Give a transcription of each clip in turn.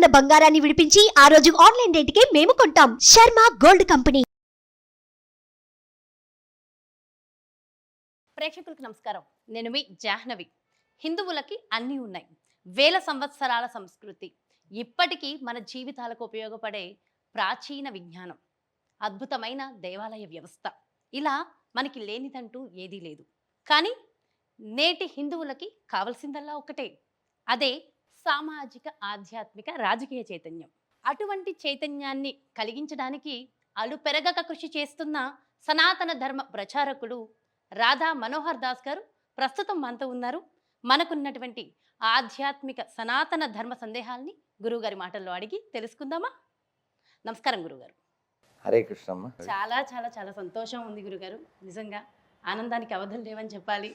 ఉన్న బంగారాన్ని విడిపించి ఆ రోజు ఆన్లైన్ రేటుకే మేము కొంటాం. Sharma gold company. ప్రేక్షకులకు నమస్కారం. నేను మీ జాహ్నవి. హిందువులకి అన్నీ ఉన్నాయి. వేల సంవత్సరాల సంస్కృతి, ఇప్పటికీ మన జీవితాలకు ఉపయోగపడే ప్రాచీన విజ్ఞానం, అద్భుతమైన దేవాలయ వ్యవస్థ, ఇలా మనకి లేనిదంటూ ఏదీ లేదు. కానీ నేటి హిందువులకి కావలసిందల్లా ఒకటే, అదే సామాజిక, ఆధ్యాత్మిక, రాజకీయ చైతన్యం. అటువంటి చైతన్యాన్ని కలిగించడానికి అలుపెరగక కృషి చేస్తున్న సనాతన ధర్మ ప్రచారకులు రాధా మనోహర్ దాస్ గారు ప్రస్తుతం మనతో ఉన్నారు. మనకున్నటువంటి ఆధ్యాత్మిక సనాతన ధర్మ సందేహాల్ని గురువుగారి మాటల్లో అడిగి తెలుసుకుందామా? నమస్కారం గురుగారు. హరే కృష్ణమ్మ. చాలా చాలా చాలా సంతోషం ఉంది గురుగారు. నిజంగా ఆనందానికి అవధులు లేవని చెప్పాలి.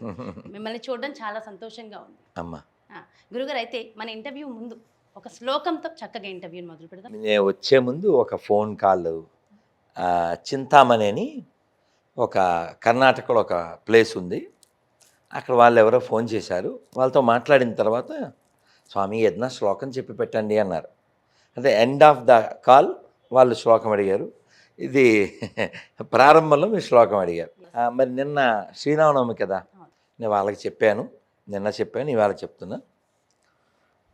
మిమ్మల్ని చూడడం చాలా సంతోషంగా ఉంది అమ్మ. గురుగారు, అయితే మన ఇంటర్వ్యూ ముందు ఒక శ్లోకంతో చక్కగా ఇంటర్వ్యూని మొదలు పెడదాం. నేను వచ్చే ముందు ఒక ఫోన్ కాల్, చింతామణి అని ఒక కర్ణాటకలో ఒక ప్లేస్ ఉంది, అక్కడ వాళ్ళు ఎవరో ఫోన్ చేశారు. వాళ్ళతో మాట్లాడిన తర్వాత స్వామి ఏదైనా శ్లోకం చెప్పి పెట్టండి అన్నారు. అంటే ఎండ్ ఆఫ్ ద కాల్ వాళ్ళు శ్లోకం అడిగారు. ఇది ప్రారంభంలో మీరు శ్లోకం అడిగారు. మరి నిన్న శ్రీరామనవమి కదా, నేను వాళ్ళకి చెప్పాను, నిన్న చెప్పాను, ఇవాళ చెప్తున్నా.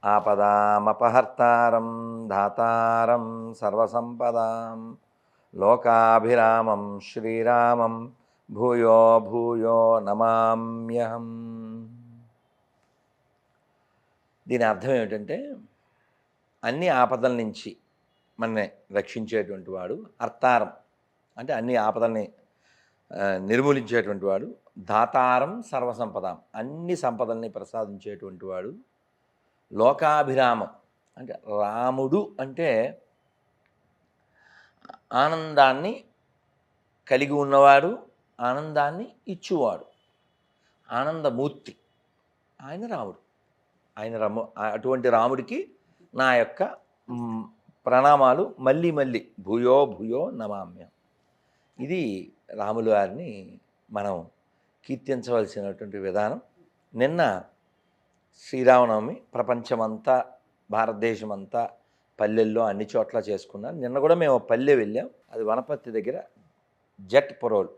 ఆపదామపహర్తారం ధాతారం సర్వసంపదాం లోకాభిరామం శ్రీరామం భూయో భూయో నమామ్యహం. దీని అర్థం ఏమిటంటే, అన్ని ఆపదల నుంచి మనని రక్షించేటువంటి వాడు, హర్తారం అంటే అన్ని ఆపదల్ని నిర్మూలించేటువంటి వాడు, దాతారం సర్వసంపదాం అన్ని సంపదల్ని ప్రసాదించేటువంటి వాడు, లోకాభిరామం అంటే రాముడు అంటే ఆనందాన్ని కలిగి ఉన్నవాడు, ఆనందాన్ని ఇచ్చువాడు, ఆనందమూర్తి ఆయన రాముడు. అటువంటి రాముడికి నా యొక్క ప్రణామాలు మళ్ళీ మళ్ళీ భూయో భూయో నమామ్యం. ఇది రాముల వారిని మనం కీర్తించవలసినటువంటి విధానం. నిన్న శ్రీరామనవమి ప్రపంచమంతా, భారతదేశమంతా పల్లెల్లో అన్ని చోట్ల చేసుకున్నాను. నిన్న కూడా మేము పల్లె వెళ్ళాం. అది వనపర్తి దగ్గర జట్ పొరోల్,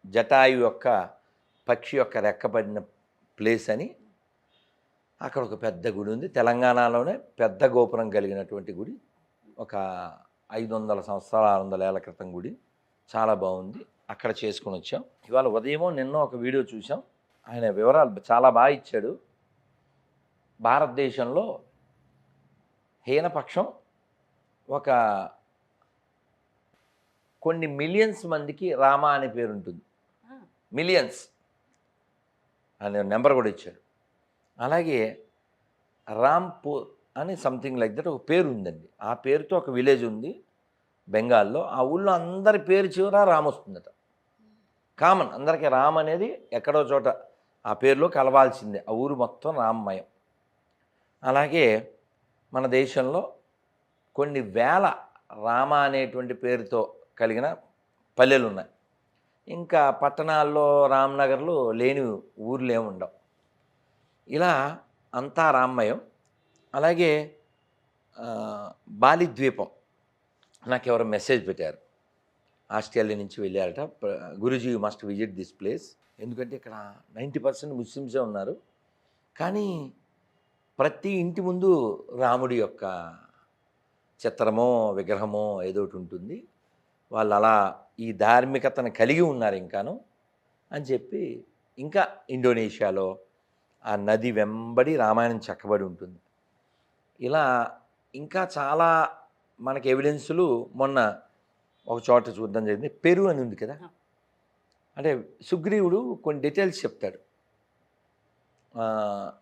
జటాయు యొక్క పక్షి యొక్క రెక్కపడిన ప్లేస్ అని. అక్కడ ఒక పెద్ద గుడి ఉంది, తెలంగాణలోనే పెద్ద గోపురం కలిగినటువంటి గుడి. ఒక 500 సంవత్సరాల 600 ఏళ్ల క్రితం గుడి, చాలా బాగుంది. అక్కడ చేసుకుని వచ్చాం. ఇవాళ ఉదయమో నిన్న ఒక వీడియో చూసాం, ఆయన వివరాలు చాలా బాగా ఇచ్చాడు. భారతదేశంలో హీనపక్షం ఒక కొన్ని మిలియన్స్ మందికి రామ అనే పేరు ఉంటుంది, మిలియన్స్ అనే నెంబర్ కూడా ఇచ్చాడు. అలాగే రాంపూర్ అని సంథింగ్ లైక్ దట్ ఒక పేరు ఉందండి. ఆ పేరుతో ఒక విలేజ్ ఉంది బెంగాల్లో. ఆ ఊళ్ళో అందరి పేరు చివర రామ్ వస్తుందట. కామన్, అందరికీ రామ్ అనేది ఎక్కడో చోట ఆ పేరులో కలవాల్సిందే. ఆ ఊరు మొత్తం రామ్మయం. అలాగే మన దేశంలో కొన్ని వేల రామ అనేటువంటి పేరుతో కలిగిన పల్లెలు ఉన్నాయి. ఇంకా పట్టణాల్లో రామ్నగర్లు లేని ఊర్లు ఏమి ఉండవు. ఇలా అంతా రామ్మయం. అలాగే బాలి ద్వీపం, నాకెవరో మెసేజ్ పెట్టారు, ఆస్ట్రేలియా నుంచి వెళ్ళారట. Guruji you must visit this place. ఎందుకంటే ఇక్కడ 90% ముస్లిమ్సే ఉన్నారు, కానీ ప్రతి ఇంటి ముందు రాముడి యొక్క చిత్రమో విగ్రహమో ఏదో ఒకటి ఉంటుంది. వాళ్ళు అలా ఈ ధార్మికతను కలిగి ఉన్నారు ఇంకాను అని చెప్పి. ఇంకా ఇండోనేషియాలో ఆ నది వెంబడి రామాయణం చెక్కబడి ఉంటుంది. ఇలా ఇంకా చాలా మనకి ఎవిడెన్సులు మొన్న ఒక చోట చూడడం జరిగింది. పెరు అని ఉంది కదా, అంటే సుగ్రీవుడు కొన్ని డీటెయిల్స్ చెప్తాడు.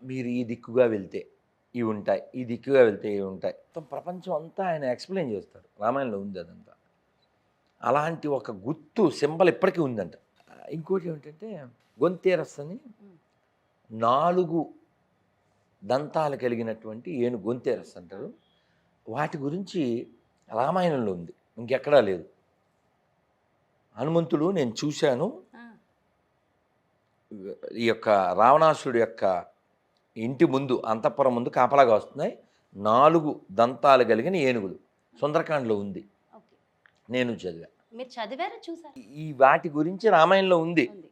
మీరు ఈ దిక్కుగా వెళ్తే ఇవి ఉంటాయి, ఈ దిక్కుగా వెళ్తే ఇవి ఉంటాయి. మొత్తం ప్రపంచం అంతా ఆయన ఎక్స్ప్లెయిన్ చేస్తాడు. రామాయణంలో ఉంది అదంతా. అలాంటి ఒక గుర్తు సింబల్ ఇప్పటికీ ఉందంట. ఇంకోటి ఏమిటంటే గొంతేరస్ అని 4 దంతాలు కలిగినటువంటి ఏను గొంతేరస్ అంటారు. వాటి గురించి రామాయణంలో ఉంది, ఇంకెక్కడా లేదు. హనుమంతుడు నేను చూశాను, ఈ యొక్క రావణాసుడి యొక్క ఇంటి ముందు, అంతఃపురం ముందు కాపలాగా వస్తున్నాయి 4 దంతాలు కలిగిన ఏనుగులు సుందరకాండలో ఉంది. ఓకే. నేను చదివా. మీరు చదివారా చూసారా? ఈ వాటి గురించి రామాయణంలో ఉంది. ఉంది.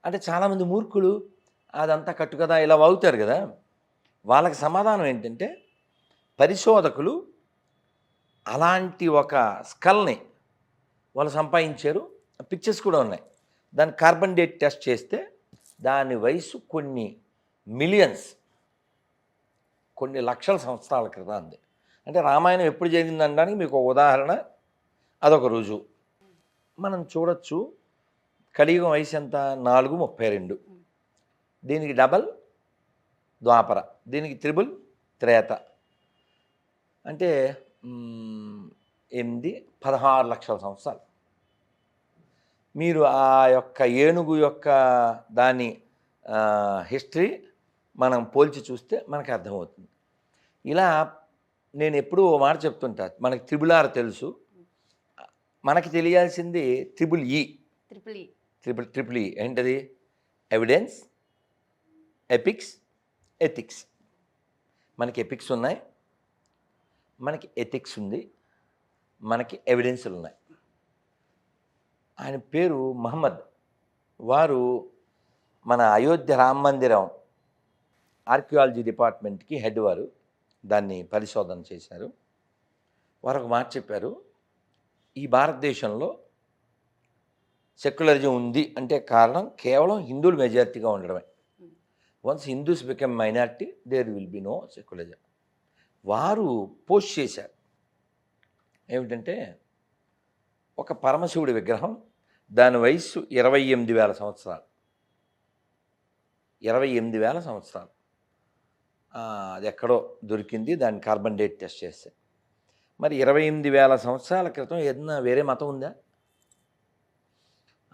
అంటే చాలామంది మూర్ఖులు అదంతా కట్టు కదా ఇలా వాగుతారు కదా. వాళ్ళకి సమాధానం ఏంటంటే పరిశోధకులు అలాంటి ఒక స్కల్ని వాళ్ళు సంపాదించారు. పిక్చర్స్ కూడా ఉన్నాయి. దాని కార్బన్ డేట్ టెస్ట్ చేస్తే దాని వయసు కొన్ని మిలియన్స్, కొన్ని లక్షల సంవత్సరాల క్రితం ఉంది. అంటే రామాయణం ఎప్పుడు జరిగిందనడానికి మీకు ఒక ఉదాహరణ, అదొక రుజువు. మనం చూడొచ్చు కలియుగం వయసు ఎంత? 4:32. దీనికి డబల్ ద్వాపర, దీనికి త్రిబుల్ త్రేత. అంటే 16 లక్షల సంవత్సరాలు. మీరు ఆ యొక్క ఏనుగు యొక్క దాని హిస్టరీ మనం పోల్చి చూస్తే మనకు అర్థమవుతుంది. ఇలా నేను ఎప్పుడూ ఓ మాట చెప్తుంటా, మనకి త్రిబుల్ తెలుసు, మనకి తెలియాల్సింది ట్రిపుల్ ఈ. ట్రిపుల్ ఈ ఏంటది? Evidence, epics, ethics. మనకి ఎపిక్స్ ఉన్నాయి, మనకి ఎథిక్స్ ఉంది, మనకి ఎవిడెన్స్లు ఉన్నాయి. ఆయన పేరు మహమ్మద్. వారు మన అయోధ్య రామ మందిరం ఆర్కియాలజీ డిపార్ట్మెంట్కి హెడ్, వారు దాన్ని పరిశోధన చేశారు. వారు ఒక మాట చెప్పారు, ఈ భారతదేశంలో సెక్యులరిజం ఉంది అంటే కారణం కేవలం హిందువులు మెజారిటీగా ఉండడమే. Once Hindus become minority there will be no secularism. వారు పోస్ట్ చేశారు ఏమిటంటే ఒక పరమశివుడి విగ్రహం, దాని వయస్సు 28,000 సంవత్సరాలు. 28,000 సంవత్సరాలు. అది ఎక్కడో దొరికింది, దాన్ని కార్బన్ డేట్ టెస్ట్ చేస్తే. మరి 28,000 సంవత్సరాల క్రితం ఏదైనా వేరే మతం ఉందా?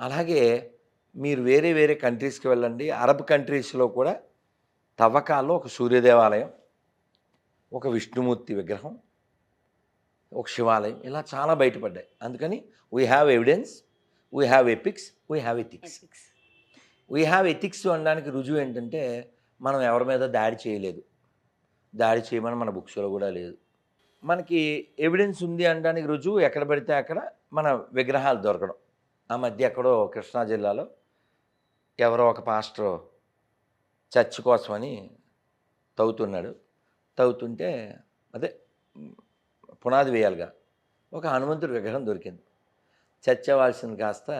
అలాగే మీరు వేరే వేరే కంట్రీస్కి వెళ్ళండి. అరబ్ కంట్రీస్లో కూడా తవ్వకాల్లో ఒక సూర్యదేవాలయం, ఒక విష్ణుమూర్తి విగ్రహం, ఒక శివాలయం, ఇలా చాలా బయటపడ్డాయి. అందుకని we have evidence, we have epics, we have ethics. We have ethics అనడానికి రుజువు ఏంటంటే మనం ఎవరి మీద దాడి చేయలేదు, దాడి చేయమని మన బుక్స్లో కూడా లేదు. మనకి ఎవిడెన్స్ ఉంది అనడానికి రుజువు ఎక్కడ పడితే అక్కడ మన విగ్రహాలు దొరకడం. ఆ మధ్య ఎక్కడో కృష్ణా జిల్లాలో ఎవరో ఒక పాస్టర్ చర్చ్ కోసమని తవ్వుతుంటే అదే పునాది వేయాలిగా ఒక హనుమంతుడి విగ్రహం దొరికింది. చర్చ్ అవ్వాల్సింది కాస్త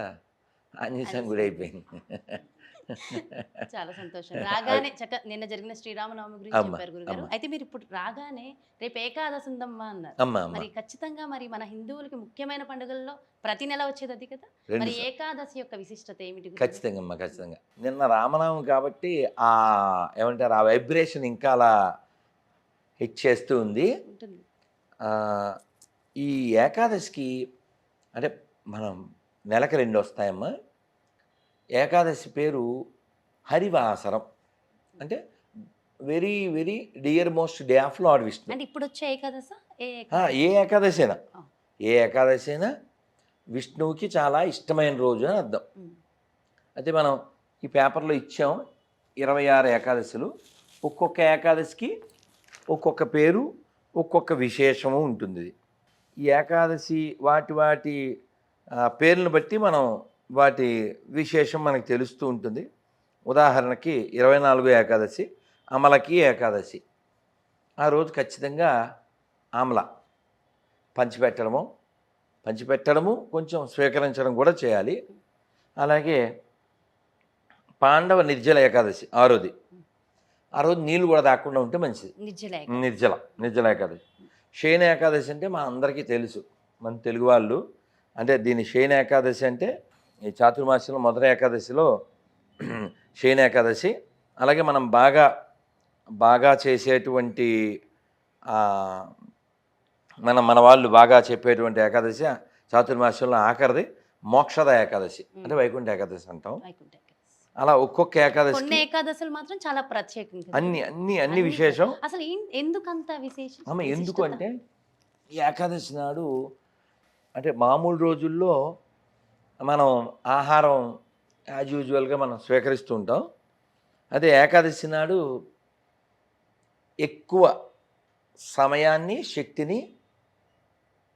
ఆంజనేయ గుడి అయిపోయింది. చాలా సంతోషం. రాగానే నిన్న జరిగిన శ్రీరామనవమి గురించి చెప్పారు గురుగారు. అయితే మీరు ఇప్పుడు రాగానే రేపు ఏకాదశి ఉందమ్మా అన్నారు. మరి ఖచ్చితంగా మరి మన హిందువులకి ముఖ్యమైన పండుగల్లో ప్రతి నెల వచ్చేది అది కదా. మరి ఏకాదశి యొక్క విశిష్టత ఏమిటి? ఖచ్చితంగా ఖచ్చితంగా. నిన్న రామనవమి కాబట్టి ఏమంటారు, ఆ వైబ్రేషన్ ఇంకా అలా హిట్ చేస్తూ ఉంది. ఈ ఏకాదశికి అంటే మనం నెలకు 2 వస్తాయమ్మా. ఏకాదశి పేరు హరివాసరం, అంటే very very dear most day of lord Vishnu. అంటే ఇప్పుడు వచ్చే ఏకాదశి ఏ ఏకాదశి అయినా విష్ణువుకి చాలా ఇష్టమైన రోజు అని అర్థం. అయితే మనం ఈ పేపర్లో ఇచ్చాం 26 ఏకాదశులు. ఒక్కొక్క ఏకాదశికి ఒక్కొక్క పేరు, ఒక్కొక్క విశేషము ఉంటుంది. ఈ ఏకాదశి వాటి పేర్లను బట్టి మనం వాటి విశేషం మనకు తెలుస్తూ ఉంటుంది. ఉదాహరణకి 24 ఏకాదశి అమలకి ఏకాదశి. ఆ రోజు ఖచ్చితంగా ఆమ్ల పంచిపెట్టడము కొంచెం స్వీకరించడం కూడా చేయాలి. అలాగే పాండవ నిర్జల ఏకాదశి 6వది. ఆ రోజు నీళ్ళు కూడా తాకుండా ఉంటే మంచిది. నిర్జల ఏకాదశి. శయన ఏకాదశి అంటే మా అందరికీ తెలుసు, మన తెలుగు వాళ్ళు. అంటే దీని శయన ఏకాదశి అంటే ఈ చాతుర్మాస్యంలో మొదటి ఏకాదశిలో శయన ఏకాదశి. అలాగే మనం బాగా చేసేటువంటి మన వాళ్ళు బాగా చెప్పేటువంటి ఏకాదశి చాతుర్మాస్యంలో ఆఖరిది మోక్షద ఏకాదశి, అంటే వైకుంఠ ఏకాదశి అంటాం. అలా ఒక్కొక్క ఏకాదశి ఏకాదశులు మాత్రం చాలా ప్రత్యేకంగా అన్ని విశేషం. అసలు ఎందుకంత విశేషం? ఎందుకు అంటే ఈ ఏకాదశి నాడు అంటే మామూలు రోజుల్లో మనం ఆహారం యాజ్ యూజువల్గా మనం స్వీకరిస్తూ ఉంటాం. అదే ఏకాదశి నాడు ఎక్కువ సమయాన్ని శక్తిని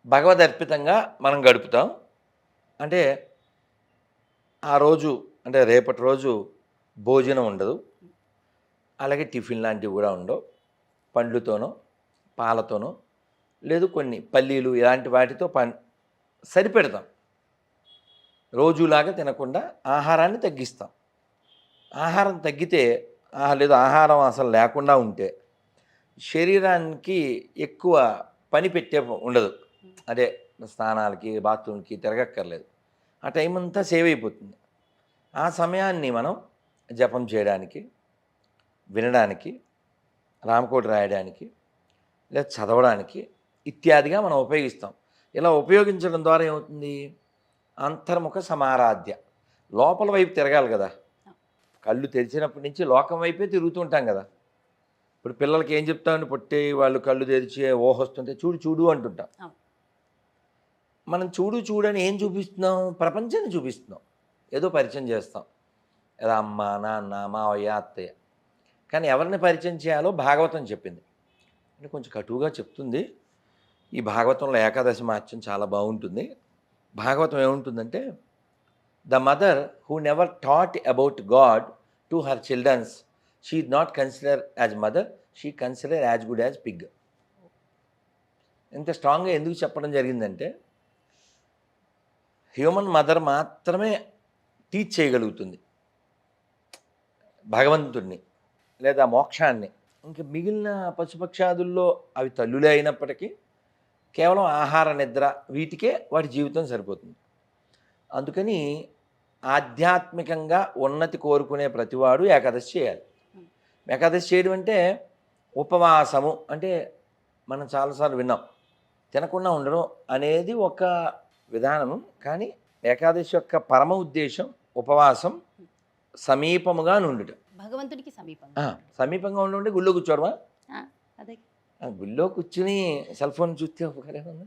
భగవదర్పితంగా మనం గడుపుతాం. అంటే ఆ రోజు అంటే రేపటి రోజు భోజనం ఉండదు, అలాగే టిఫిన్ లాంటివి కూడా ఉండవు. పండ్లతోనో పాలతోనో లేదు కొన్ని పల్లీలు ఇలాంటి వాటితో సరిపెడతాం. రోజులాగా తినకుండా ఆహారాన్ని తగ్గిస్తాం. ఆహారం తగ్గితే లేదు ఆహారం అసలు లేకుండా ఉంటే శరీరానికి ఎక్కువ పని పెట్టే ఉండదు. అదే స్నానాలకి బాత్రూమ్కి తిరగక్కర్లేదు. ఆ టైం అంతా సేవ్ అయిపోతుంది. ఆ సమయాన్ని మనం జపం చేయడానికి, వినడానికి, రామకోటి రాయడానికి లేదా చదవడానికి ఇత్యాదిగా మనం ఉపయోగిస్తాం. ఇలా ఉపయోగించడం ద్వారా ఏమవుతుంది? అంతర్ముఖ సమారాధ్య, లోపల వైపు తిరగాలి కదా. కళ్ళు తెరిచినప్పటి నుంచి లోకం వైపే తిరుగుతూ ఉంటాం కదా. ఇప్పుడు పిల్లలకి ఏం చెప్తామని పొట్టే వాళ్ళు కళ్ళు తెరిచి ఓహొస్తుంటే చూడు చూడు అంటుంటాం. మనం చూడు చూడని ఏం చూపిస్తున్నాం? ప్రపంచాన్ని చూపిస్తున్నాం, ఏదో పరిచయం చేస్తాం, ఏదో అమ్మ నాన్న మావయ్య అత్తయ్య. కానీ ఎవరిని పరిచయం చేయాలో భాగవతం చెప్పింది. అంటే కొంచెం కటువుగా చెప్తుంది. ఈ భాగవతంలో ఏకాదశి మహత్యం చాలా బాగుంటుంది. భాగవతం ఏముంటుందంటే, the mother who never thought about God to her childrens, she not consider as mother, she consider as good as pig. ఇంత స్ట్రాంగ్గా ఎందుకు చెప్పడం జరిగిందంటే, హ్యూమన్ మదర్ మాత్రమే టీచ్ చేయగలుగుతుంది భగవంతుడిని లేదా మోక్షాన్ని. ఇంకా మిగిలిన పశుపక్షాదుల్లో అవి తల్లులే అయినప్పటికీ కేవలం ఆహార నిద్ర వీటికే వాటి జీవితం సరిపోతుంది. అందుకని ఆధ్యాత్మికంగా ఉన్నతి కోరుకునే ప్రతివాడు ఏకాదశి చేయాలి. ఏకాదశి చేయడం అంటే ఉపవాసము అంటే మనం చాలాసార్లు విన్నాం, తినకుండా ఉండడం అనేది ఒక విధానము. కానీ ఏకాదశి యొక్క పరమ ఉద్దేశం ఉపవాసం, సమీపముగా నుండుట. భగవంతుడికి సమీపంగా ఉండే గుళ్ళో కూర్చోవడమా? అదే గుళ్ళో కూర్చుని సెల్ ఫోన్ చూస్తే ఉపకారం ఉంది,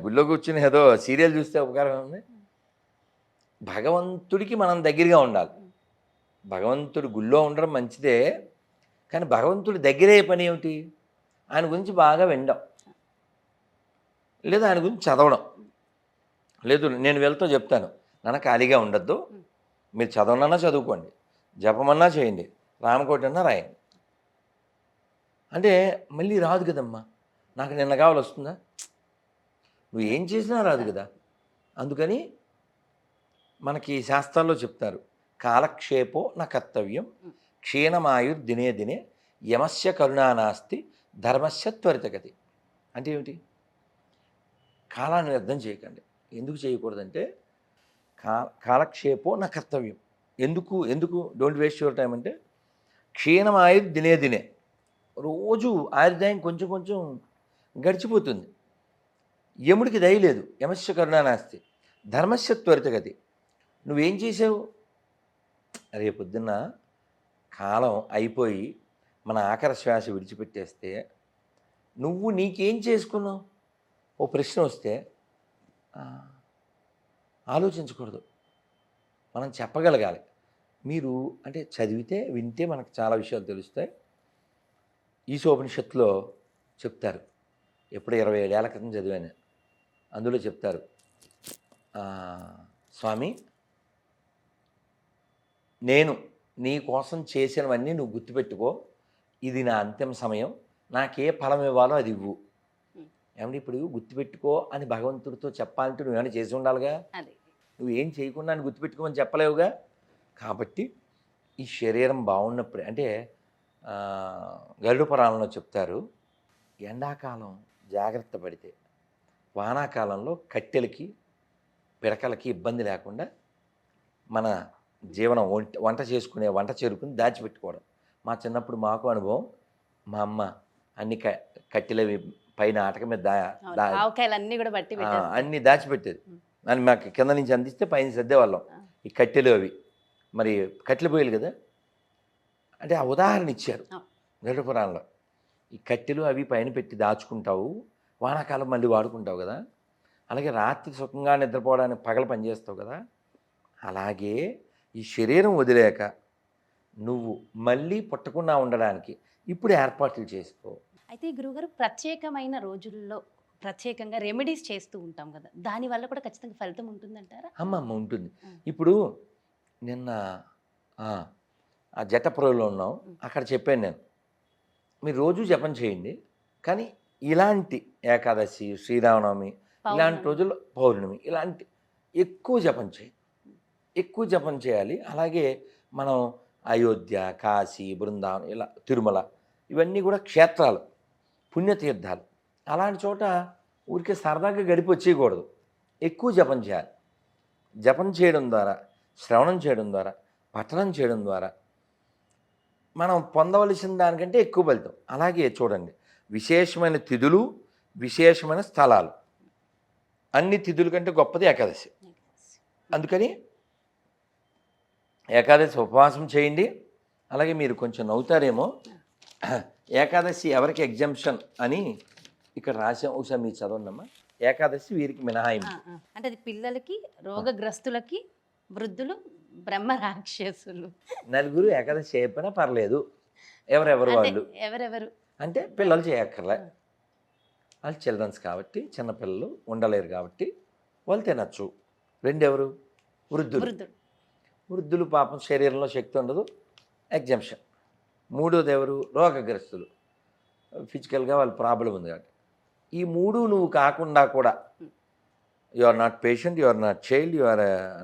గుళ్ళో కూర్చుని ఏదో సీరియల్ చూస్తే ఉపకారం ఉంది. భగవంతుడికి మనం దగ్గరగా ఉండాలి. భగవంతుడి గుళ్ళో ఉండడం మంచిదే, కానీ భగవంతుడి దగ్గరే పని ఏమిటి? ఆయన గురించి బాగా వినడం, లేదా ఆయన గురించి చదవడం. లేదు నేను వెళ్తూ చెప్తాను, నాన్న ఖాళీగా ఉండద్దు, మీరు చదవనన్నా చదువుకోండి, జపమన్నా చేయండి, రామకోటి అన్నా రాయండి. అంటే మళ్ళీ రాదు కదమ్మా, నాకు నిన్న కావాలి వస్తుందా? నువ్వు ఏం చేసినా రాదు కదా. అందుకని మనకి శాస్త్రాల్లో చెప్తారు, కాలక్షేపో నా కర్తవ్యం, క్షీణమాయుర్ దినే దినే, యమస్య కరుణానాస్తి, ధర్మస్య త్వరితగతి. అంటే ఏమిటి? కాలాన్ని వ్యర్థం చేయకండి. ఎందుకు చేయకూడదంటే, కాలక్షేపో నా కర్తవ్యం. ఎందుకు డోంట్ వేస్ట్ యువర్ టైం అంటే, క్షీణమాయుర్ దినే దినే, రోజు ఆయుర్దాయం కొంచెం కొంచెం గడిచిపోతుంది. యముడికి దయ లేదు, యమస్య కరుణానాస్తి, ధర్మస్య త్వరితగతి. నువ్వేం చేసావు? రేపొద్దున్న కాలం అయిపోయి మన ఆఖరి శ్వాస విడిచిపెట్టేస్తే నువ్వు నీకేం చేసుకున్నావు? ఓ ప్రశ్న వస్తే ఆలోచించకూడదు, మనం చెప్పగలగాలి. మీరు అంటే చదివితే వింటే మనకు చాలా విషయాలు తెలుస్తాయి. ఈశోపనిషత్తులో చెప్తారు, ఎప్పుడు 27 ఏళ్ల క్రితం చదివాను. అందులో చెప్తారు, స్వామి నేను నీ కోసం చేసినవన్నీ నువ్వు గుర్తుపెట్టుకో, ఇది నా అంతిమ సమయం, నాకే ఫలం ఇవ్వాలో అది ఇవ్వు. ఏమంటే ఇప్పుడు గుర్తుపెట్టుకో అని భగవంతుడితో చెప్పాలంటే నువ్వేమైనా చేసి ఉండాలిగా. నువ్వు ఏం చేయకుండా అని గుర్తుపెట్టుకోమని చెప్పలేవుగా. కాబట్టి ఈ శరీరం బాగున్నప్పుడే, అంటే గరుడ పురాణంలో చెప్తారు, ఎండాకాలం జాగ్రత్త పడితే వానాకాలంలో కట్టెలకి పిడకలకి ఇబ్బంది లేకుండా మన జీవనం వంట చేసుకునే వంట చేరుకుని దాచిపెట్టుకోవడం. మా చిన్నప్పుడు మాకు అనుభవం, మా అమ్మ అన్ని కట్టెలవి పైన ఆటక మీద అన్నీ దాచిపెట్టేది. అని మాకు కింద నుంచి అందిస్తే పైన సర్దేవాళ్ళం. ఈ కట్టెలు అవి మరి కట్టెలు పోయాలి కదా. అంటే ఆ ఉదాహరణ ఇచ్చారు గరుడ పురాణంలో. ఈ కట్టెలు అవి పైన పెట్టి దాచుకుంటావు, వానాకాలం మళ్ళీ వాడుకుంటావు కదా. అలాగే రాత్రి సుఖంగా నిద్రపోవడానికి పగల పనిచేస్తావు కదా. అలాగే ఈ శరీరం వదిలేక నువ్వు మళ్ళీ పుట్టకుండా ఉండడానికి ఇప్పుడు ఏర్పాట్లు చేసుకో. అయితే గురువుగారు ప్రత్యేకమైన రోజుల్లో ప్రత్యేకంగా రెమెడీస్ చేస్తూ ఉంటాం కదా, దానివల్ల కూడా ఖచ్చితంగా ఫలితం ఉంటుందంటారా? అమ్మమ్మ ఉంటుంది. ఉమ్. ఇప్పుడు నిన్న ఆ, ఆ జటప్రోలో ఉన్నాం, అక్కడ చెప్పాను నేను, మీరు రోజు జపం చేయండి, కానీ ఇలాంటి ఏకాదశి, శ్రీరామనవమి, ఇలాంటి పౌర్ణమి. రోజుల్లో పౌర్ణమి, ఇలాంటి ఎక్కువ జపం చేయండి, ఎక్కువ జపం చేయాలి. అలాగే మనం అయోధ్య, కాశీ, బృందావనం, ఇలా తిరుమల, ఇవన్నీ కూడా క్షేత్రాలు, పుణ్యతీర్థాలు. అలాంటి చోట ఊరికే సరదాగా గడిపి వచ్చేయకూడదు, ఎక్కువ జపం చేయాలి. జపం చేయడం ద్వారా, శ్రవణం చేయడం ద్వారా, పఠనం చేయడం ద్వారా మనం పొందవలసిన దానికంటే ఎక్కువ ఫలితం. అలాగే చూడండి, విశేషమైన తిథులు, విశేషమైన స్థలాలు, అన్ని తిథుల కంటే గొప్పది ఏకాదశి. అందుకని ఏకాదశి ఉపవాసం చేయండి. అలాగే మీరు కొంచెం నవ్వుతారేమో, ఏకాదశి ఎవరికి ఎగ్జంప్షన్ అని ఇక్కడ రాసాం, ఒకసారి మీరు చదవండమ్మా. ఏకాదశి వీరికి మినహాయింపు. అంటే అది పిల్లలకి, రోగగ్రస్తులకి, వృద్ధులు, బ్రహ్మ రాక్షసులు, నలుగురు ఏకాదశి చేయకపోయినా పర్లేదు, ఎవరెవరు అంటే వాళ్ళు ఎవరెవరు? అంటే పిల్లలు చేయక్కర్లే, వాళ్ళు చిల్డ్రన్స్ కాబట్టి, చిన్నపిల్లలు ఉండలేరు కాబట్టి వాళ్ళు తినచ్చు. రెండెవరు? వృద్ధులు. వృద్ధులు. వృద్ధులు పాపం శరీరంలో శక్తి ఉండదు, ఎగ్జంప్షన్. మూడోది ఎవరు? రోగగ్రస్తులు, ఫిజికల్గా వాళ్ళ ప్రాబ్లం ఉంది కాబట్టి. ఈ మూడు నువ్వు కాకుండా కూడా, you are not patient, you are not child, you are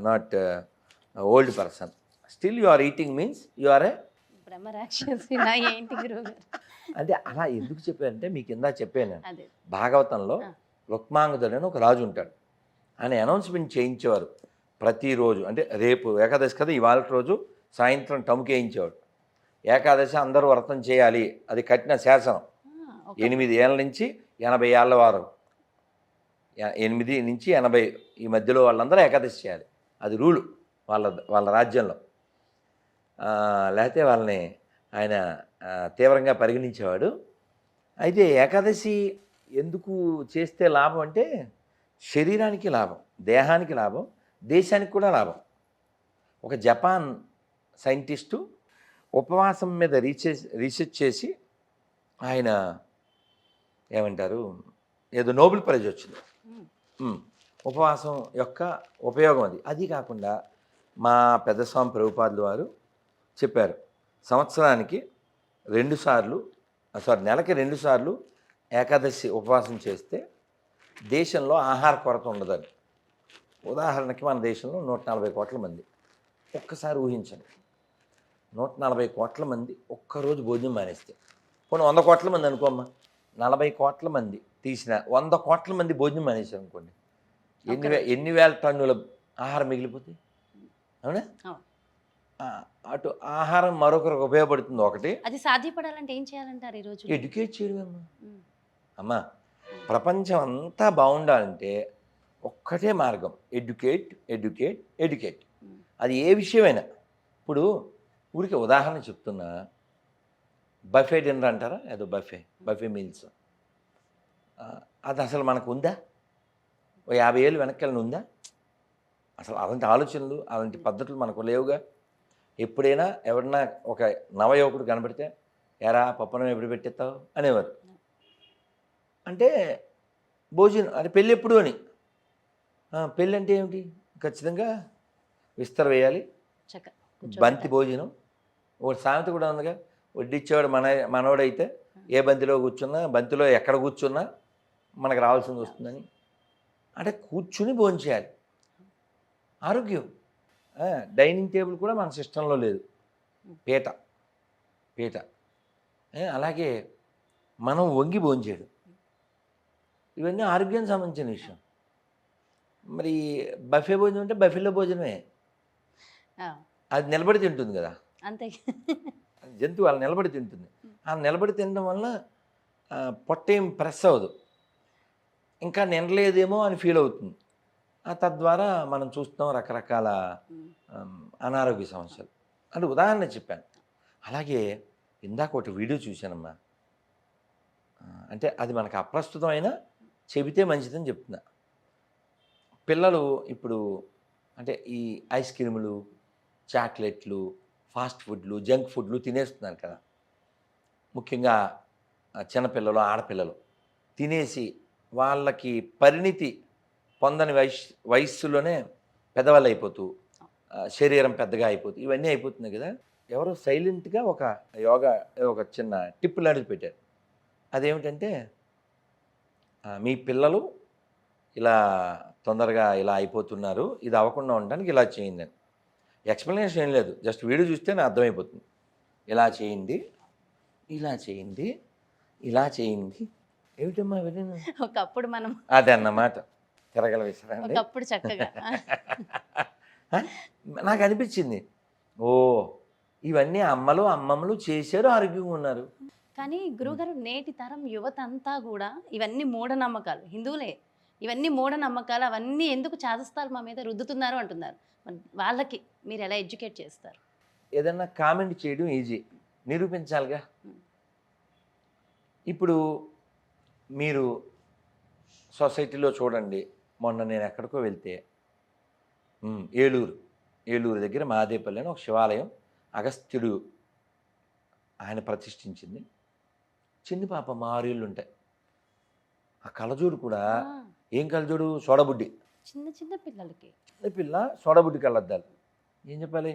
not old person, still you are eating means you are a బ్రహ్మ రాక్షసి నా ఏంటి గురువుగారు? అంటే అలా ఎందుకు చెప్పానంటే, మీకు ఇందా చెప్పాను నేను, అదే. భాగవతంలో ఆ. రుక్మాంగదుడు అని ఒక రాజు ఉంటాడు. ఆయన అనౌన్స్మెంట్ చేయించేవారు ప్రతిరోజు. అంటే రేపు ఏకాదశి కదా, ఇవాళ రోజు సాయంత్రం టముకు వేయించేవాడు, ఏకాదశి అందరూ వ్రతం చేయాలి, అది కఠిన శాసనం. 8 ఏళ్ళ నుంచి 80 ఏళ్ళ వారు, 8 నుంచి 80 ఈ మధ్యలో వాళ్ళందరూ ఏకాదశి చేయాలి, అది రూలు వాళ్ళ రాజ్యంలో. లేకపోతే వాళ్ళని ఆయన తీవ్రంగా పరిగణించేవాడు. అయితే ఏకాదశి ఎందుకు చేస్తే లాభం అంటే, శరీరానికి లాభం, దేహానికి లాభం, దేశానికి కూడా లాభం. ఒక జపాన్ సైంటిస్టు ఉపవాసం మీద రీసెర్చ్ చేసి ఆయన ఏమంటారు, ఏదో నోబెల్ ప్రైజ్ వచ్చింది. ఉపవాసం యొక్క ఉపయోగం అది కాకుండా మా పెద్దస్వామి ప్రభుపాదులు వారు చెప్పారు, సంవత్సరానికి 2 సార్లు, నెలకి 2 సార్లు ఏకాదశి ఉపవాసం చేస్తే దేశంలో ఆహార కొరత ఉండదని. ఉదాహరణకి మన దేశంలో 140 కోట్ల మంది, ఒక్కసారి ఊహించండి, 140 కోట్ల మంది ఒక్కరోజు భోజనం మానేస్తే, పోనీ 100 కోట్ల మంది అనుకోమ్మా, 40 కోట్ల మంది తీసిన 100 కోట్ల మంది భోజనం మానేశారు అనుకోండి, ఎన్ని వేల టన్నుల ఆహారం మిగిలిపోతుంది, అవునా? అటు ఆహారం మరొకరికి ఉపయోగపడుతుంది. ఒకటి, అది సాధ్యపడాలంటే ఏం చేయాలంటారు ఈ రోజు? ఎడ్యుకేట్ చేయడం. అమ్మా, ప్రపంచం అంతా బాగుండాలంటే ఒక్కటే మార్గం, ఎడ్యుకేట్, ఎడ్యుకేట్, ఎడ్యుకేట్. అది ఏ విషయమైనా. ఇప్పుడు ఊరికి ఉదాహరణ చెప్తున్నా, బఫే డిన్నర్ అంటారా, ఏదో బఫే మీల్స్, అది అసలు మనకు ఉందా? ఓ 50 ఏళ్ళు వెనక్కి ఉందా? అసలు అలాంటి ఆలోచనలు, అలాంటి పద్ధతులు మనకు లేవుగా. ఎప్పుడైనా ఎవరన్నా ఒక నవయువకుడు కనబడితే, ఎరా పప్పనం ఎప్పుడు పెట్టేస్తావు అనేవారు. అంటే భోజనం అంటే పెళ్ళి ఎప్పుడు అని. పెళ్ళి అంటే ఏమిటి? ఖచ్చితంగా విస్తర వేయాలి, బంతి భోజనం. ఒకటి సామెత కూడా ఉందిగా, వడ్డిచ్చేవాడు మనవాడైతే ఏ బంతిలో కూర్చున్నా, బంతిలో ఎక్కడ కూర్చున్నా మనకు రావాల్సింది వస్తుందని. అంటే కూర్చుని భోజనం చేయాలి, ఆరోగ్యం. డైనింగ్ టేబుల్ కూడా మన సిస్టంలో లేదు, పీట. అలాగే మనం వంగి భోజనం చేయడం, ఇవన్నీ ఆరోగ్యానికి సంబంధించిన విషయం. మరి బఫే భోజనం అంటే బఫేలో భోజనమే, అది నిలబడి తింటుంది కదా, అంతే. జంతువు వాళ్ళు నిలబడి తింటుంది. ఆ నిలబడి తినడం వల్ల పొట్ట ఏం ప్రెస్ అవ్వదు, ఇంకా నిండలేదేమో అని ఫీల్ అవుతుంది. తద్వారా మనం చూస్తున్నాం రకరకాల అనారోగ్య సమస్యలు. అంటే ఉదాహరణ చెప్పాను. అలాగే ఇందాక ఒకటి వీడియో చూశానమ్మా, అంటే అది మనకు అప్రస్తుతమైన చెబితే మంచిదని చెప్తున్నా. పిల్లలు ఇప్పుడు అంటే ఈ ఐస్ క్రీములు, చాక్లెట్లు, ఫాస్ట్ ఫుడ్లు, జంక్ ఫుడ్లు తినేస్తున్నారు కదా. ముఖ్యంగా చిన్నపిల్లలు ఆడపిల్లలు తినేసి వాళ్ళకి పరిణితి పొందని వయస్సులోనే పెద్దవాళ్ళు అయిపోతూ శరీరం పెద్దగా అయిపోతూ ఇవన్నీ అయిపోతుంది కదా. ఎవరో సైలెంట్గా ఒక యోగా ఒక చిన్న టిప్ లాంటిది పెట్టారు. అదేమిటంటే మీ పిల్లలు ఇలా తొందరగా ఇలా అయిపోతున్నారు, ఇది అవ్వకుండా ఉండడానికి ఇలా చేయండి అని. ఎక్స్ప్లెనేషన్ ఏం లేదు, జస్ట్ వీడియో చూస్తే నాకు అర్థమైపోతుంది. ఇలా చేయండి, ఇలా చేయండి, ఇలా చేయండి. ఏమిటమ్మా వెళ్ళిన ఒకప్పుడు మనం అదే అన్నమాట తిరగల విసరండి. ఒకప్పుడు చక్కగా నాకు అనిపించింది, ఓ ఇవన్నీ అమ్మలు అమ్మమ్మలు చేశారు, ఆరోగ్యంగా ఉన్నారు. కానీ గురువుగారు నేటి తరం యువత అంతా కూడా ఇవన్నీ మూఢనమ్మకాలు, హిందువులే ఇవన్నీ మూఢనమ్మకాలు, అవన్నీ ఎందుకు చాదస్తారు మా మీద రుద్దుతున్నారు అంటున్నారు. వాళ్ళకి మీరు ఎలా ఎడ్యుకేట్ చేస్తారు? ఏదన్నా కామెంట్ చేయడం ఈజీ, నిరూపించాలిగా. ఇప్పుడు మీరు సొసైటీలో చూడండి, మొన్న నేను ఎక్కడికో వెళ్తే ఏలూరు దగ్గర మహాదేపల్లి అని ఒక శివాలయం అగస్త్యుడు ఆయన ప్రతిష్ఠించింది. చిన్ని పాప 6 ఏళ్ళు ఉంటాయి. ఆ కళ్ళజోడు కూడా ఏం కళ్ళజోడు, సోడబుడ్డి. చిన్న చిన్న పిల్లలకి, చిన్న పిల్ల సోడబుడ్డి కళ్ళద్దాలు. ఏం చెప్పాలి?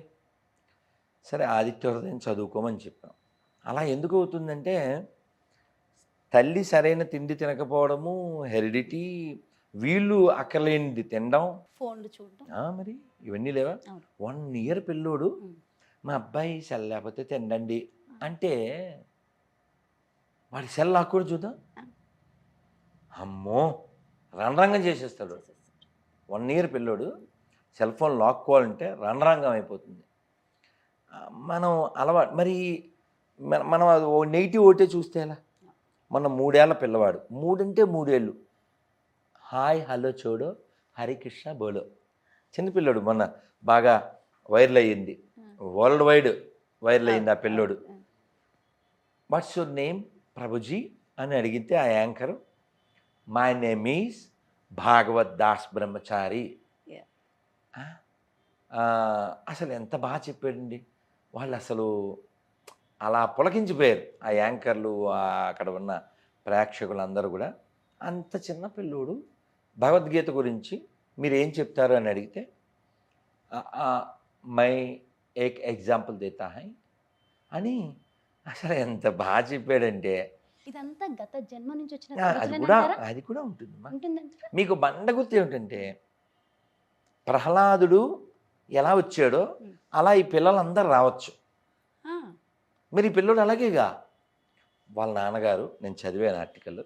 సరే ఆదిత్య హృదయం చదువుకోమని చెప్పాం. అలా ఎందుకు అవుతుందంటే తల్లి సరైన తిండి తినకపోవడము, హెరిడిటీ, వీళ్ళు అక్కర్లేనిది తినడం, ఫోన్లు చూడడం. మరి ఇవన్నీ లేవా? 1 ఇయర్ పిల్లోడు మా అబ్బాయి సెల్ లేకపోతే తినండి అంటే వాడి సెల్ లాక్కూడా చూద్దాం, అమ్మో రణరంగం చేసేస్తాడు. 1 ఇయర్ పిల్లోడు సెల్ ఫోన్ లాక్కోవాలంటే రణరంగం అయిపోతుంది. మనం అలవాటు మరి మనం అది ఓ నెగిటివ్ ఒకటే చూస్తే ఎలా? మన 3 ఏళ్ల పిల్లవాడు, 3 అంటే 3 ఏళ్ళు, హాయ్ హలో చూడో హరికృష్ణ బోలో. చిన్నపిల్లోడు మొన్న బాగా వైరల్ అయ్యింది, వరల్డ్ వైడ్ వైరల్ అయ్యింది ఆ పిల్లోడు. వాట్స్ యువర్ నేమ్ ప్రభుజీ అని అడిగితే ఆ anchor, my name is Bhagwat Das బ్రహ్మచారి. అసలు ఎంత బాగా చెప్పాడండి. వాళ్ళు అసలు అలా పులకించిపోయారు ఆ యాంకర్లు, అక్కడ ఉన్న ప్రేక్షకులందరూ కూడా. అంత చిన్న పిల్లోడు భగవద్గీత గురించి మీరు ఏం చెప్తారు అని అడిగితే మై ఏక్ ఎగ్జాంపుల్ దేతా హై అని అసలు ఎంత బాగా చెప్పాడంటే. ఇదంతా గత జన్మ నుంచి వచ్చిన అది కూడా ఉంటుంది. మీకు బండ గుర్తు ఏమిటంటే ప్రహ్లాదుడు ఎలా వచ్చాడో అలా ఈ పిల్లలందరూ రావచ్చు. మరి ఈ పిల్లడు అలాగేగా. వాళ్ళ నాన్నగారు, నేను చదివాను ఆర్టికల్,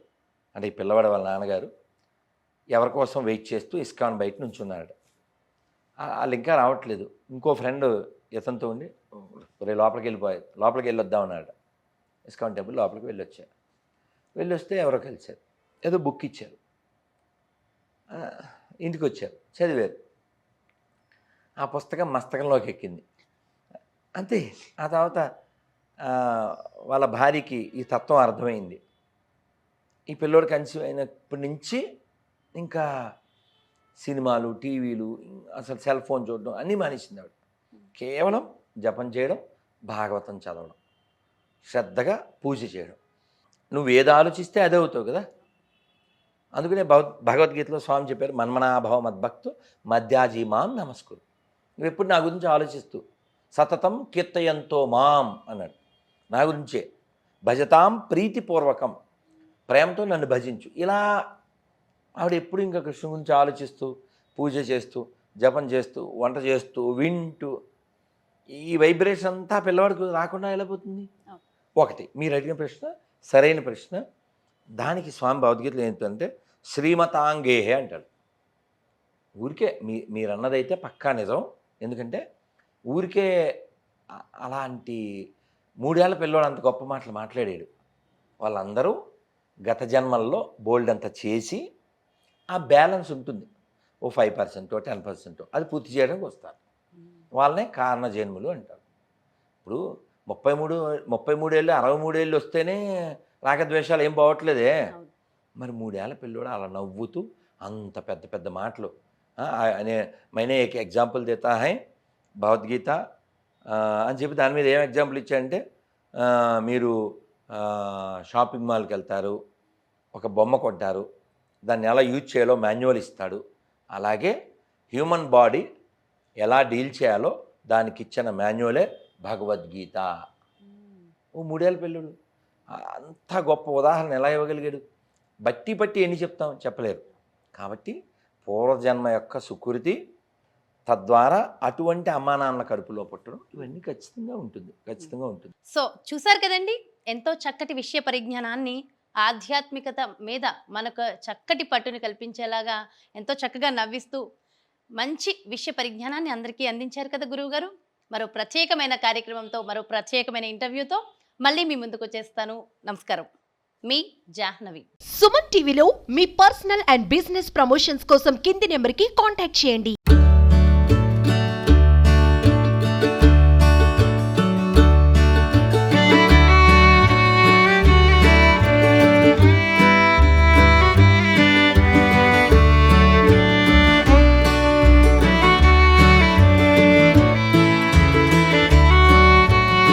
అంటే ఈ పిల్లవాడు వాళ్ళ నాన్నగారు ఎవరి కోసం వెయిట్ చేస్తూ ఇస్కాన్ బయట నుంచి ఉన్నాడు. వాళ్ళు ఇంకా రావట్లేదు. ఇంకో ఫ్రెండ్ ఇతనితో ఉండి లోపలికి వెళ్ళొద్దాం అన్నాడు. ఇస్కాన్ టెంపుల్ లోపలికి వెళ్ళొస్తే ఎవరో కలిశారు, ఏదో బుక్ ఇచ్చారు, ఇంటికి వచ్చారు, చదివారు. ఆ పుస్తకం మస్తకంలోకి ఎక్కింది అంతే. ఆ తర్వాత వాళ్ళ భార్యకి ఈ తత్వం అర్థమైంది. ఈ పిల్లోడు కన్సీవ్ అయినప్పటి నుంచి ఇంకా సినిమాలు, టీవీలు, అసలు సెల్ ఫోన్ చూడడం అన్నీ మానేసింది ఆవిడ. కేవలం జపం చేయడం, భాగవతం చదవడం, శ్రద్ధగా పూజ చేయడం. నువ్వు ఏది ఆలోచిస్తే అదే అవుతావు కదా. అందుకనే భగవద్గీతలో స్వామి చెప్పారు, మన్మనాభవ మద్భక్తు మధ్యాజీ మాం నమస్కురు. నువ్వు ఎప్పుడు నా గురించి ఆలోచిస్తూ సతతం కీర్తయంతో మాం అన్నాడు. నా గురించే భజతాం ప్రీతిపూర్వకం, ప్రేమతో నన్ను భజించు. ఇలా ఆవిడ ఎప్పుడు ఇంకా కృష్ణ గురించి ఆలోచిస్తూ, పూజ చేస్తూ, జపం చేస్తూ, వంట చేస్తూ, వింటూ, ఈ వైబ్రేషన్ అంతా పిల్లవాడికి రాకుండా ఎలా పోతుంది? ఒకటి మీరు అడిగిన ప్రశ్న సరైన ప్రశ్న. దానికి స్వామి భగవద్గీతలో ఏంటంటే శ్రీమతాంగేహే అంటాడు. ఊరికే మీరు అన్నదైతే పక్కా నిజం. ఎందుకంటే ఊరికే అలాంటి 3 ఏళ్ల పిల్లోడు అంత గొప్ప మాటలు మాట్లాడాడు. వాళ్ళందరూ గత జన్మల్లో బోల్డ్ అంత చేసి ఆ బ్యాలెన్స్ ఉంటుంది, ఓ 5% 10% అది పూర్తి చేయడానికి వస్తారు. వాళ్ళనే కారణ జన్ములు అంటారు. ఇప్పుడు 33 ఏళ్ళు 63 ఏళ్ళు వస్తేనే రాగద్వేషాలు ఏం పోవట్లేదే. మరి 3 ఏళ్ల పిల్లోడు అలా నవ్వుతూ అంత పెద్ద పెద్ద మాటలు మైనే ఏక ఎగ్జాంపుల్ దేతా హై భగవద్గీత అని చెప్పి దాని మీద ఏం ఎగ్జాంపుల్ ఇచ్చాయంటే మీరు షాపింగ్ మాల్కి వెళ్తారు, ఒక బొమ్మ కొంటారు, దాన్ని ఎలా యూజ్ చేయాలో మాన్యువల్ ఇస్తాడు. అలాగే హ్యూమన్ బాడీ ఎలా డీల్ చేయాలో దానికి ఇచ్చిన మాన్యువలే భగవద్గీత. ఓ 3 ఏళ్ళ పిల్లడు అంత గొప్ప ఉదాహరణ ఎలా ఇవ్వగలిగాడు? బట్టి ఎన్ని చెప్తాం, చెప్పలేరు. కాబట్టి పూర్వజన్మ యొక్క సుకృతి, తద్వారా అటువంటి అమ్మా నాన్న కడుపులో పుట్టడం ఇవన్నీ ఖచ్చితంగా ఉంటుంది. సో చూసారు కదండి, ఎంతో చక్కటి విషయ పరిజ్ఞానాన్ని, ఆధ్యాత్మికత మీద మనకు చక్కటి పట్టుని కల్పించేలాగా ఎంతో చక్కగా నవ్విస్తూ మంచి విషయ పరిజ్ఞానాన్ని అందరికీ అందించారు కదా గురువు గారు. మరో ప్రత్యేకమైన కార్యక్రమంతో, మరో ప్రత్యేకమైన ఇంటర్వ్యూతో మళ్ళీ మీ ముందుకు వచ్చేస్తాను. నమస్కారం. మీ జాహ్నవి. సుమన్ టీవీలో మీ పర్సనల్ అండ్ బిజినెస్ ప్రమోషన్స్ కోసం కింది నెంబర్కి కాంటాక్ట్ చేయండి.